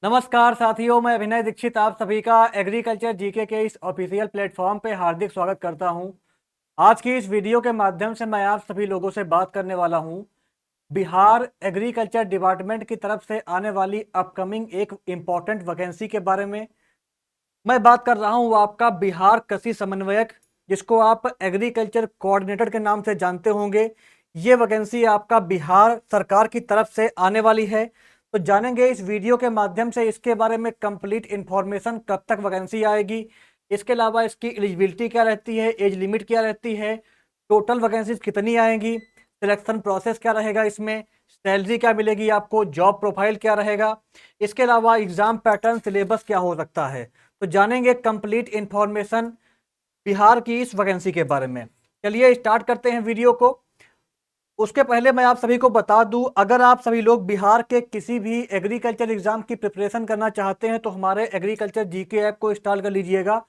नमस्कार साथियों, मैं अभिनय दीक्षित आप सभी का एग्रीकल्चर जीके के इस ऑफिशियल प्लेटफॉर्म पे हार्दिक स्वागत करता हूं। आज की इस वीडियो के माध्यम से मैं आप सभी लोगों से बात करने वाला हूं बिहार एग्रीकल्चर डिपार्टमेंट की तरफ से आने वाली अपकमिंग एक इम्पॉर्टेंट वैकेंसी के बारे में। मैं बात कर रहा हूं आपका बिहार कृषि समन्वयक, जिसको आप एग्रीकल्चर कोऑर्डिनेटर के नाम से जानते होंगे। ये वैकेंसी आपका बिहार सरकार की तरफ से आने वाली है। तो जानेंगे इस वीडियो के माध्यम से इसके बारे में कंप्लीट इन्फॉर्मेशन, कब तक वैकेंसी आएगी, इसके अलावा इसकी एलिजिबिलिटी क्या रहती है, एज लिमिट क्या रहती है, टोटल वैकेंसीज कितनी आएंगी, सिलेक्शन प्रोसेस क्या रहेगा, इसमें सैलरी क्या मिलेगी आपको, जॉब प्रोफाइल क्या रहेगा, इसके अलावा एग्जाम पैटर्न, सिलेबस क्या हो सकता है। तो जानेंगे कंप्लीट इंफॉर्मेशन बिहार की इस वैकेंसी के बारे में। चलिए स्टार्ट करते हैं वीडियो को। उसके पहले मैं आप सभी को बता दूं, अगर आप सभी लोग बिहार के किसी भी एग्रीकल्चर एग्जाम की प्रिपरेशन करना चाहते हैं तो हमारे एग्रीकल्चर जीके ऐप को इंस्टॉल कर लीजिएगा।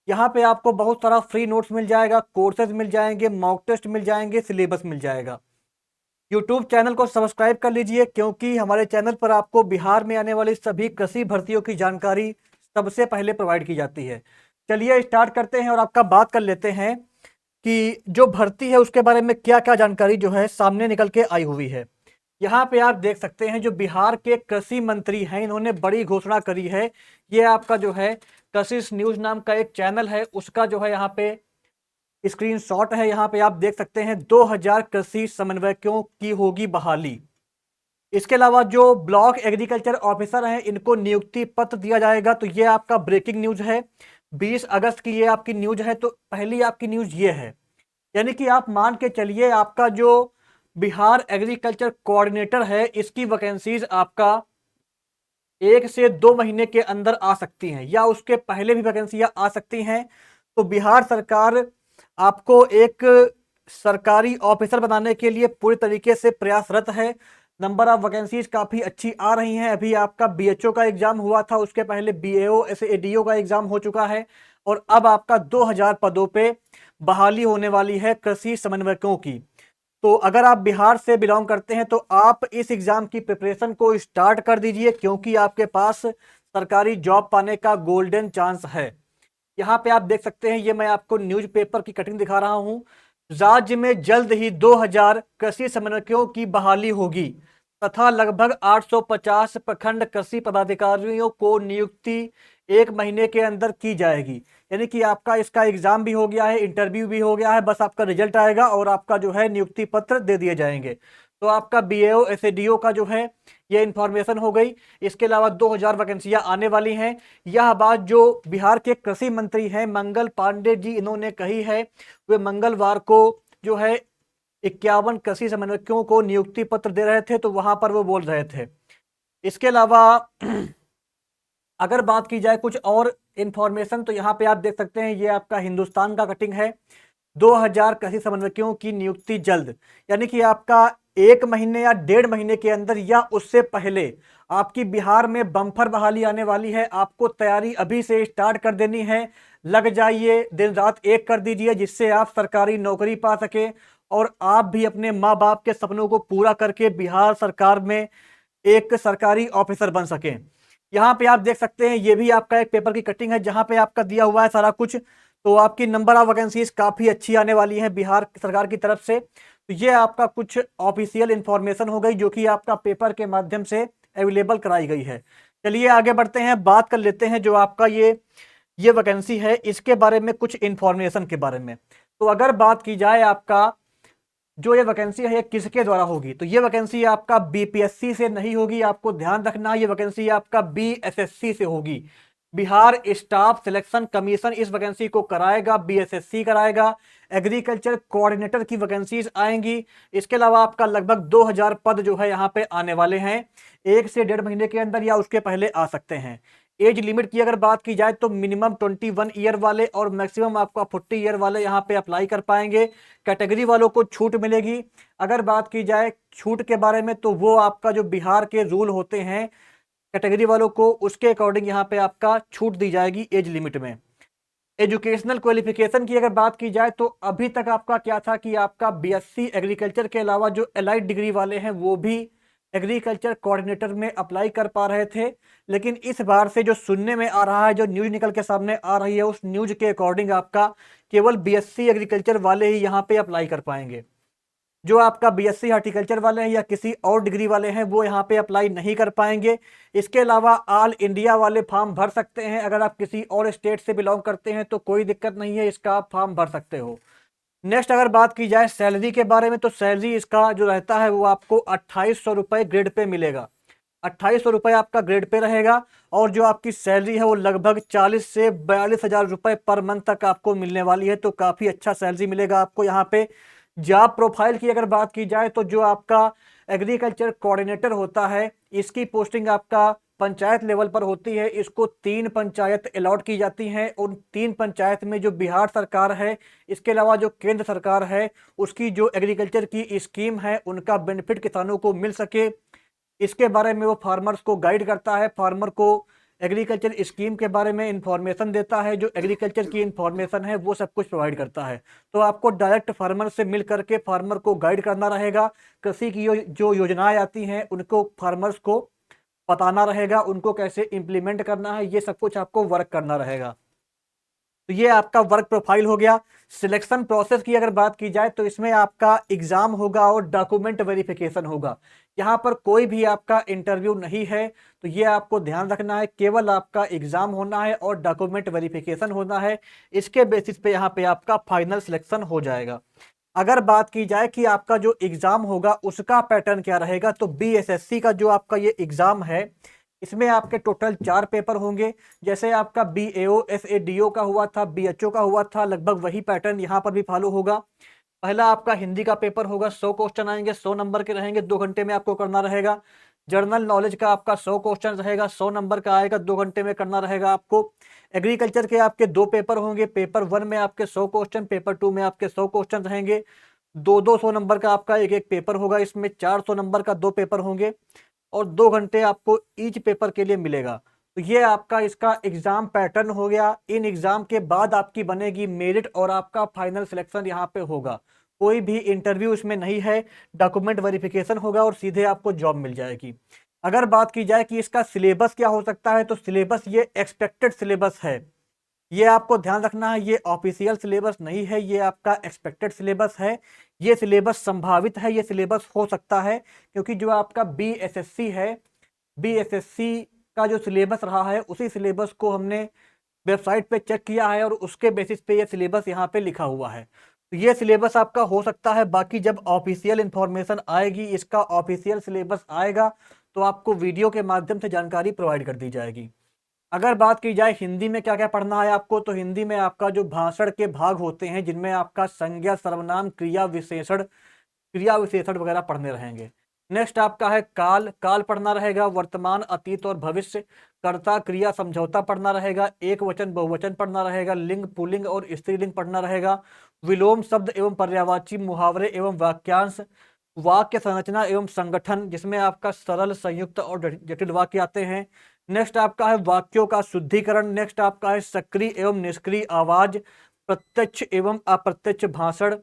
यहाँ पे आपको बहुत सारा फ्री नोट्स मिल जाएगा, कोर्सेज मिल जाएंगे, मॉक टेस्ट मिल जाएंगे, सिलेबस मिल जाएगा। यूट्यूब चैनल को सब्सक्राइब कर लीजिए, क्योंकि हमारे चैनल पर आपको बिहार में आने वाली सभी कृषि भर्तियों की जानकारी सबसे पहले प्रोवाइड की जाती है। चलिए स्टार्ट करते हैं और आपका बात कर लेते हैं कि जो भर्ती है उसके बारे में क्या क्या जानकारी जो है सामने निकल के आई हुई है। यहाँ पे आप देख सकते हैं जो बिहार के कृषि मंत्री हैं, इन्होंने बड़ी घोषणा करी है। ये आपका जो है कृषि न्यूज नाम का एक चैनल है, उसका जो है यहाँ पे स्क्रीनशॉट है। यहाँ पे आप देख सकते हैं 2000 कृषि समन्वयकों की होगी बहाली। इसके अलावा जो ब्लॉक एग्रीकल्चर ऑफिसर हैं, इनको नियुक्ति पत्र दिया जाएगा। तो ये आपका ब्रेकिंग न्यूज है, 20 अगस्त की ये आपकी न्यूज है। तो पहली आपकी न्यूज ये है, यानी कि आप मान के चलिए आपका जो बिहार एग्रीकल्चर कोऑर्डिनेटर है, इसकी वैकेंसीज आपका 1 से 2 महीने के अंदर आ सकती हैं, या उसके पहले भी वैकेंसियां आ सकती हैं। तो बिहार सरकार आपको एक सरकारी ऑफिसर बनाने के लिए पूरी तरीके से प्रयासरत है। नंबर ऑफ वैकेंसीज काफी अच्छी आ रही हैं। अभी आपका बीएचओ का एग्जाम हुआ था, उसके पहले बीएओ ऐसे एडीओ का एग्जाम हो चुका है, और अब आपका 2000 पदों पे बहाली होने वाली है कृषि समन्वयकों की। तो अगर आप बिहार से बिलोंग करते हैं तो आप इस एग्जाम की प्रिपरेशन को स्टार्ट कर दीजिए, क्योंकि आपके पास सरकारी जॉब पाने का गोल्डन चांस है। यहाँ पे आप देख सकते हैं, ये मैं आपको न्यूज़पेपर की कटिंग दिखा रहा हूँ। राज्य में जल्द ही 2000 कृषि समन्वयकों की बहाली होगी तथा लगभग 850 प्रखंड कृषि पदाधिकारियों को नियुक्ति 1 महीने के अंदर की जाएगी। यानी कि आपका इसका एग्जाम भी हो गया है, इंटरव्यू भी हो गया है, बस आपका रिजल्ट आएगा और आपका जो है नियुक्ति पत्र दे दिए जाएंगे। तो आपका बीएओ एसएडीओ का जो है ये इंफॉर्मेशन हो गई। इसके अलावा 2000 वैकेंसियां आने वाली हैं। यह बात जो बिहार के कृषि मंत्री हैं मंगल पांडे जी, इन्होंने कही है। वे मंगलवार को जो है 51 कृषि समन्वयकों को नियुक्ति पत्र दे रहे थे, तो वहां पर वो बोल रहे थे। इसके अलावा अगर बात की जाए कुछ और इंफॉर्मेशन, तो यहाँ पे आप देख सकते हैं ये आपका हिंदुस्तान का कटिंग है। 2000 कृषि समन्वयकों की नियुक्ति जल्द, यानी कि आपका 1 महीने या 1.5 महीने के अंदर या उससे पहले आपकी बिहार में बम्पर बहाली आने वाली है। आपको तैयारी अभी से स्टार्ट कर देनी है। लग जाइए, दिन रात एक कर दीजिए, जिससे आप सरकारी नौकरी पा सके और आप भी अपने माँ बाप के सपनों को पूरा करके बिहार सरकार में एक सरकारी ऑफिसर बन सके। यहाँ पे आप देख सकते हैं, ये भी आपका एक पेपर की कटिंग है जहां पे आपका दिया हुआ है सारा कुछ। तो आपकी नंबर ऑफ वैकेंसीज काफी अच्छी आने वाली है बिहार सरकार की तरफ से। तो ये आपका कुछ ऑफिशियल इंफॉर्मेशन हो गई जो कि आपका पेपर के माध्यम से अवेलेबल कराई गई है। चलिए आगे बढ़ते हैं, बात कर लेते हैं जो आपका ये वैकेंसी है, इसके बारे में कुछ इंफॉर्मेशन के बारे में। तो अगर बात की जाए आपका जो ये वैकेंसी है ये किसके द्वारा होगी, तो ये वैकेंसी आपका बीपीएससी से नहीं होगी। आपको ध्यान रखना, ये वैकेंसी आपका बीएसएससी से होगी। बिहार स्टाफ सिलेक्शन कमीशन इस वैकेंसी को कराएगा, बीएसएससी कराएगा। एग्रीकल्चर कोऑर्डिनेटर की वैकेंसीज आएंगी। इसके अलावा आपका लगभग 2000 पद जो है यहाँ पे आने वाले हैं। 1 से 1.5 महीने के अंदर या उसके पहले आ सकते हैं। एज लिमिट की अगर बात की जाए तो मिनिमम 21 ईयर वाले और मैक्सिमम आपका 40 ईयर वाले यहाँ पे अप्लाई कर पाएंगे। कैटेगरी वालों को छूट मिलेगी। अगर बात की जाए छूट के बारे में, तो वो आपका जो बिहार के रूल होते हैं कैटेगरी वालों को, उसके अकॉर्डिंग यहाँ पे आपका छूट दी जाएगी एज लिमिट में। एजुकेशनल क्वालिफिकेशन की अगर बात की जाए तो अभी तक आपका क्या था कि आपका बीएससी एग्रीकल्चर के अलावा जो एलाइड डिग्री वाले हैं वो भी एग्रीकल्चर कोऑर्डिनेटर में अप्लाई कर पा रहे थे। लेकिन इस बार से जो सुनने में आ रहा है, जो न्यूज निकल के सामने आ रही है, उस न्यूज के अकॉर्डिंग आपका केवल बीएससी एग्रीकल्चर वाले ही यहाँ पे अप्लाई कर पाएंगे। जो आपका बीएससी हॉर्टिकल्चर वाले हैं या किसी और डिग्री वाले हैं वो यहाँ पे अप्लाई नहीं कर पाएंगे। इसके अलावा ऑल इंडिया वाले फॉर्म भर सकते हैं। अगर आप किसी और स्टेट से बिलोंग करते हैं तो कोई दिक्कत नहीं है, इसका आप फॉर्म भर सकते हो। नेक्स्ट अगर बात की जाए सैलरी के बारे में, तो सैलरी इसका जो रहता है वो आपको 2800 रुपये ग्रेड पे मिलेगा। 2800 रुपये आपका ग्रेड पे रहेगा। और जो आपकी सैलरी है वो लगभग 40 से 42 हज़ार रुपये पर मंथ तक आपको मिलने वाली है। तो काफ़ी अच्छा सैलरी मिलेगा आपको यहाँ पे। जॉब प्रोफाइल की अगर बात की जाए तो जो आपका एग्रीकल्चर कोऑर्डिनेटर होता है, इसकी पोस्टिंग आपका पंचायत लेवल पर होती है। इसको 3 पंचायत अलॉट की जाती हैं। उन 3 पंचायत में जो बिहार सरकार है, इसके अलावा जो केंद्र सरकार है, उसकी जो एग्रीकल्चर की स्कीम है उनका बेनिफिट किसानों को मिल सके, इसके बारे में वो फार्मर्स को गाइड करता है। फार्मर को एग्रीकल्चर स्कीम के बारे में इंफॉर्मेशन देता है। जो एग्रीकल्चर की इंफॉर्मेशन है वो सब कुछ प्रोवाइड करता है। तो आपको डायरेक्ट फार्मर से मिल करके फार्मर को गाइड करना रहेगा। कृषि की जो योजनाएं आती हैं उनको फार्मर्स को बताना रहेगा, उनको कैसे इंप्लीमेंट करना है, ये सब कुछ आपको वर्क करना रहेगा। तो ये आपका वर्क प्रोफाइल हो गया। सिलेक्शन प्रोसेस की अगर बात की जाए तो इसमें आपका एग्जाम होगा और डॉक्यूमेंट वेरिफिकेशन होगा। यहाँ पर कोई भी आपका इंटरव्यू नहीं है। तो ये आपको ध्यान रखना है, केवल आपका एग्जाम होना है और डॉक्यूमेंट वेरिफिकेशन होना है। इसके बेसिस पे यहाँ पे आपका फाइनल सिलेक्शन हो जाएगा। अगर बात की जाए कि आपका जो एग्जाम होगा उसका पैटर्न क्या रहेगा, तो बीएसएससी का जो आपका ये एग्जाम है, इसमें आपके टोटल 4 पेपर होंगे। जैसे आपका बीएओ एसएडीओ का हुआ था, बीएचओ का हुआ था, लगभग वही पैटर्न यहाँ पर भी फॉलो होगा। पहला आपका हिंदी का पेपर होगा, 100 क्वेश्चन आएंगे, 100 नंबर के रहेंगे, 2 घंटे में आपको करना रहेगा। जनरल नॉलेज का आपका 100 क्वेश्चन रहेगा, 100 नंबर का आएगा, 2 घंटे में करना रहेगा आपको। एग्रीकल्चर के आपके 2 पेपर होंगे, पेपर 1 में आपके 100 क्वेश्चन, पेपर 2 में आपके 100 क्वेश्चन रहेंगे। 200 नंबर का आपका एक एक पेपर होगा। इसमें 400 नंबर का 2 पेपर होंगे और 2 घंटे आपको ईच पेपर के लिए मिलेगा। तो ये आपका इसका एग्जाम पैटर्न हो गया। इन एग्जाम के बाद आपकी बनेगी मेरिट और आपका फाइनल सिलेक्शन यहाँ पे होगा। कोई भी इंटरव्यू इसमें नहीं है, डॉक्यूमेंट वेरिफिकेशन होगा और सीधे आपको जॉब मिल जाएगी। अगर बात की जाए कि इसका सिलेबस क्या हो सकता है, तो सिलेबस ये एक्सपेक्टेड सिलेबस है। ये आपको ध्यान रखना है, ये ऑफिशियल सिलेबस नहीं है, ये आपका एक्सपेक्टेड सिलेबस है। ये सिलेबस संभावित है, ये सिलेबस हो सकता है, क्योंकि जो आपका बीएसएससी है, बीएसएससी का जो सिलेबस रहा है उसी सिलेबस को हमने वेबसाइट पे चेक किया है और उसके बेसिस पे ये सिलेबस यहाँ पे लिखा हुआ है। तो ये सिलेबस आपका हो सकता है। बाकी जब ऑफिशियल इंफॉर्मेशन आएगी, इसका ऑफिशियल सिलेबस आएगा, तो आपको वीडियो के माध्यम से जानकारी प्रोवाइड कर दी जाएगी। अगर बात की जाए हिंदी में क्या क्या पढ़ना है आपको, तो हिंदी में आपका जो भाषण के भाग होते हैं, जिनमें आपका संज्ञा, सर्वनाम, क्रिया विशेषण वगैरह पढ़ने रहेंगे। नेक्स्ट आपका है काल। काल पढ़ना रहेगा, वर्तमान, अतीत और भविष्य। कर्ता क्रिया समझौता पढ़ना रहेगा, एक वचन बहुवचन पढ़ना रहेगा, लिंग पुल्लिंग और स्त्रीलिंग पढ़ना रहेगा, विलोम शब्द एवं पर्यायवाची मुहावरे एवं वाक्यांश, वाक्य संरचना एवं संगठन, जिसमें आपका सरल, संयुक्त और जटिल वाक्य आते हैं। नेक्स्ट आपका है वाक्यों का शुद्धिकरण। नेक्स्ट आपका है सक्रिय एवं निष्क्रिय आवाज, प्रत्यक्ष एवं अप्रत्यक्ष भाषण,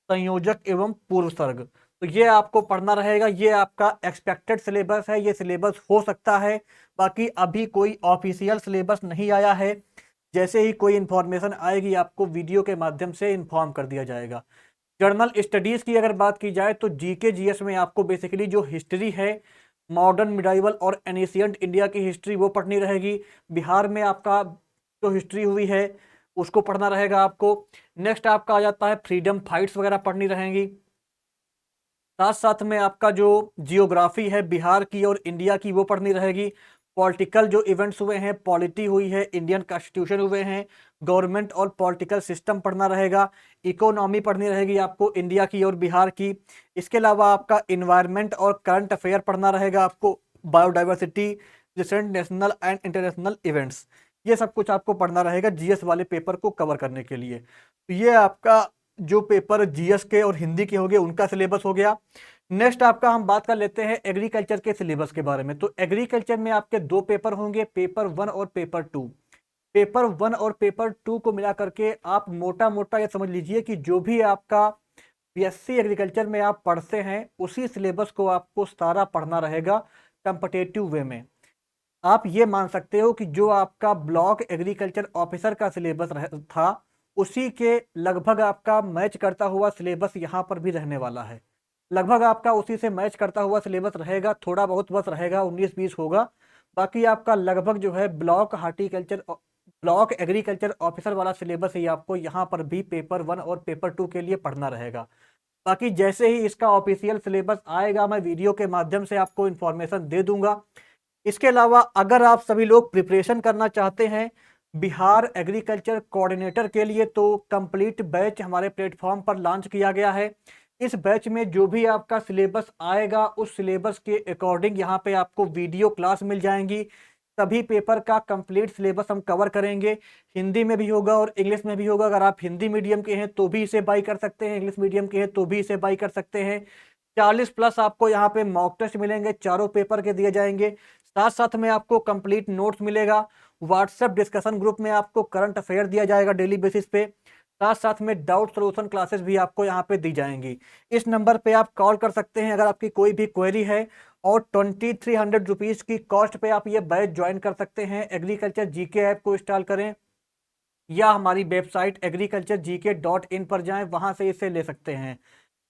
संयोजक एवं पूर्व सर्ग। तो ये आपको पढ़ना रहेगा। ये आपका एक्सपेक्टेड सिलेबस है, ये सिलेबस हो सकता है। बाकी अभी कोई ऑफिशियल सिलेबस नहीं आया है। जैसे ही कोई इंफॉर्मेशन आएगी आपको वीडियो के माध्यम से इन्फॉर्म कर दिया जाएगा। जर्नल स्टडीज की अगर बात की जाए तो जीके जीएस में आपको बेसिकली जो हिस्ट्री है, मॉडर्न, मिडाइवल और एनिशियंट इंडिया की हिस्ट्री वो पढ़नी रहेगी। बिहार में आपका जो हिस्ट्री हुई है उसको पढ़ना रहेगा आपको। नेक्स्ट आपका आ जाता है फ्रीडम फाइट्स वगैरह पढ़नी रहेंगी। साथ साथ में आपका जो जियोग्राफी है बिहार की और इंडिया की वो पढ़नी रहेगी। पॉलिटिकल जो इवेंट्स हुए हैं, पॉलिटी हुई है, इंडियन कॉन्स्टिट्यूशन हुए हैं, गवर्नमेंट और पॉलिटिकल सिस्टम पढ़ना रहेगा। इकोनॉमी पढ़नी रहेगी आपको इंडिया की और बिहार की। इसके अलावा आपका इन्वायरमेंट और करंट अफेयर पढ़ना रहेगा आपको, biodiversity, recent national and international events, ये सब कुछ आपको पढ़ना रहेगा जीएस वाले पेपर को कवर करने के लिए। तो ये आपका जो पेपर जीएस के और हिंदी के हो गए उनका सिलेबस हो गया। नेक्स्ट आपका हम बात कर लेते हैं एग्रीकल्चर के सिलेबस के बारे में। तो एग्रीकल्चर में आपके 2 पेपर होंगे, पेपर 1 और पेपर 2। पेपर 1 और पेपर 2 को मिला करके आप मोटा मोटा ये समझ लीजिए कि जो भी आपका बीएससी एग्रीकल्चर में आप पढ़ते हैं उसी सिलेबस को आपको सारा पढ़ना रहेगा कंपटेटिव वे में। आप ये मान सकते हो कि जो आपका ब्लॉक एग्रीकल्चर ऑफिसर का सिलेबस था उसी के लगभग आपका मैच करता हुआ सिलेबस यहाँ पर भी रहने वाला है। लगभग आपका उसी से मैच करता हुआ सिलेबस रहेगा, थोड़ा बहुत बस रहेगा 19-20 होगा। बाकी आपका लगभग जो है ब्लॉक एग्रीकल्चर ऑफिसर वाला सिलेबस ही आपको यहाँ पर भी पेपर 1 और पेपर 2 के लिए पढ़ना रहेगा। बाकी जैसे ही इसका ऑफिशियल सिलेबस आएगा मैं वीडियो के माध्यम से आपको इन्फॉर्मेशन दे दूंगा। इसके अलावा अगर आप सभी लोग प्रिपरेशन करना चाहते हैं बिहार एग्रीकल्चर कोऑर्डिनेटर के लिए तो कंप्लीट बैच हमारे प्लेटफॉर्म पर लॉन्च किया गया है। इस बैच में जो भी आपका सिलेबस आएगा उस सिलेबस के अकॉर्डिंग यहाँ पे आपको वीडियो क्लास मिल जाएंगी। सभी पेपर का कंप्लीट सिलेबस हम कवर करेंगे। हिंदी में भी होगा और इंग्लिश में भी होगा। अगर आप हिंदी मीडियम के हैं तो भी इसे बाई कर सकते हैं, इंग्लिश मीडियम के हैं तो भी इसे बाई कर सकते हैं। 40+ आपको यहाँ पे मॉक टेस्ट मिलेंगे, चारों पेपर के दिए जाएंगे। साथ साथ में आपको कंप्लीट नोट्स मिलेगा। व्हाट्सएप डिस्कशन ग्रुप में आपको करंट अफेयर दिया जाएगा डेली बेसिस पे। साथ साथ में डाउट सॉल्यूशन क्लासेस भी आपको यहाँ पे दी जाएंगी। इस नंबर पे आप कॉल कर सकते हैं अगर आपकी कोई भी क्वेरी है। और 2300 रुपीज़ की कॉस्ट पे आप ये बैच ज्वाइन कर सकते हैं। एग्रीकल्चर जीके ऐप को इंस्टॉल करें या हमारी वेबसाइट agriculturegk.in पर जाएं, वहां से इसे ले सकते हैं।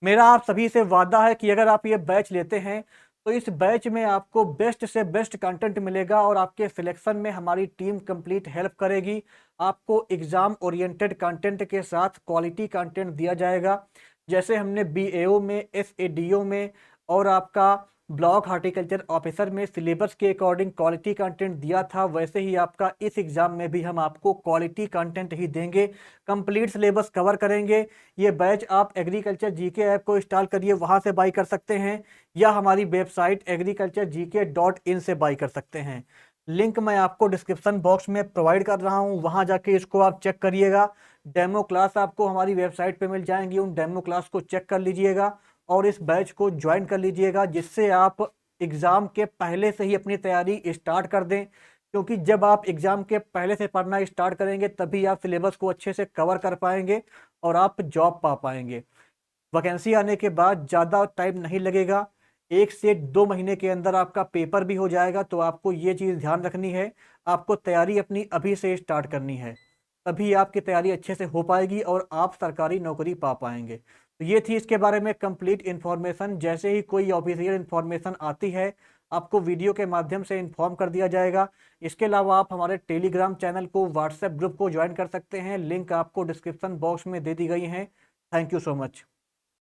मेरा आप सभी से वादा है कि अगर आप ये बैच लेते हैं तो इस बैच में आपको बेस्ट से बेस्ट कंटेंट मिलेगा और आपके सिलेक्शन में हमारी टीम कंप्लीट हेल्प करेगी। आपको एग्जाम ओरिएंटेड कंटेंट के साथ क्वालिटी कंटेंट दिया जाएगा। जैसे हमने बीएओ में, एसएडीओ में और आपका ब्लॉक हार्टिकल्चर ऑफिसर में सिलेबस के अकॉर्डिंग क्वालिटी कंटेंट दिया था, वैसे ही आपका इस एग्जाम में भी हम आपको क्वालिटी कंटेंट ही देंगे। कंप्लीट सिलेबस कवर करेंगे। ये बैच आप एग्रीकल्चर जीके ऐप को इंस्टॉल करिए, वहां से बाई कर सकते हैं या हमारी वेबसाइट agriculturegk.in से बाई कर सकते हैं। लिंक मैं आपको डिस्क्रिप्शन बॉक्स में प्रोवाइड कर रहा हूं, वहां जाके इसको आप चेक करिएगा। डेमो क्लास आपको हमारी वेबसाइट पे मिल जाएंगी, उन डेमो क्लास को चेक कर लीजिएगा और इस बैच को ज्वाइन कर लीजिएगा, जिससे आप एग्ज़ाम के पहले से ही अपनी तैयारी स्टार्ट कर दें। क्योंकि जब आप एग्ज़ाम के पहले से पढ़ना स्टार्ट करेंगे तभी आप सिलेबस को अच्छे से कवर कर पाएंगे और आप जॉब पा पाएंगे। वैकेंसी आने के बाद ज़्यादा टाइम नहीं लगेगा, 1 से 2 महीने के अंदर आपका पेपर भी हो जाएगा। तो आपको ये चीज़ ध्यान रखनी है, आपको तैयारी अपनी अभी से स्टार्ट करनी है, तभी आपकी तैयारी अच्छे से हो पाएगी और आप सरकारी नौकरी पा पाएंगे। तो ये थी इसके बारे में कंप्लीट इन्फॉर्मेशन। जैसे ही कोई ऑफिशियल इन्फॉर्मेशन आती है आपको वीडियो के माध्यम से इन्फॉर्म कर दिया जाएगा। इसके अलावा आप हमारे टेलीग्राम चैनल को, व्हाट्सएप ग्रुप को ज्वाइन कर सकते हैं, लिंक आपको डिस्क्रिप्शन बॉक्स में दे दी गई है। Thank you so much.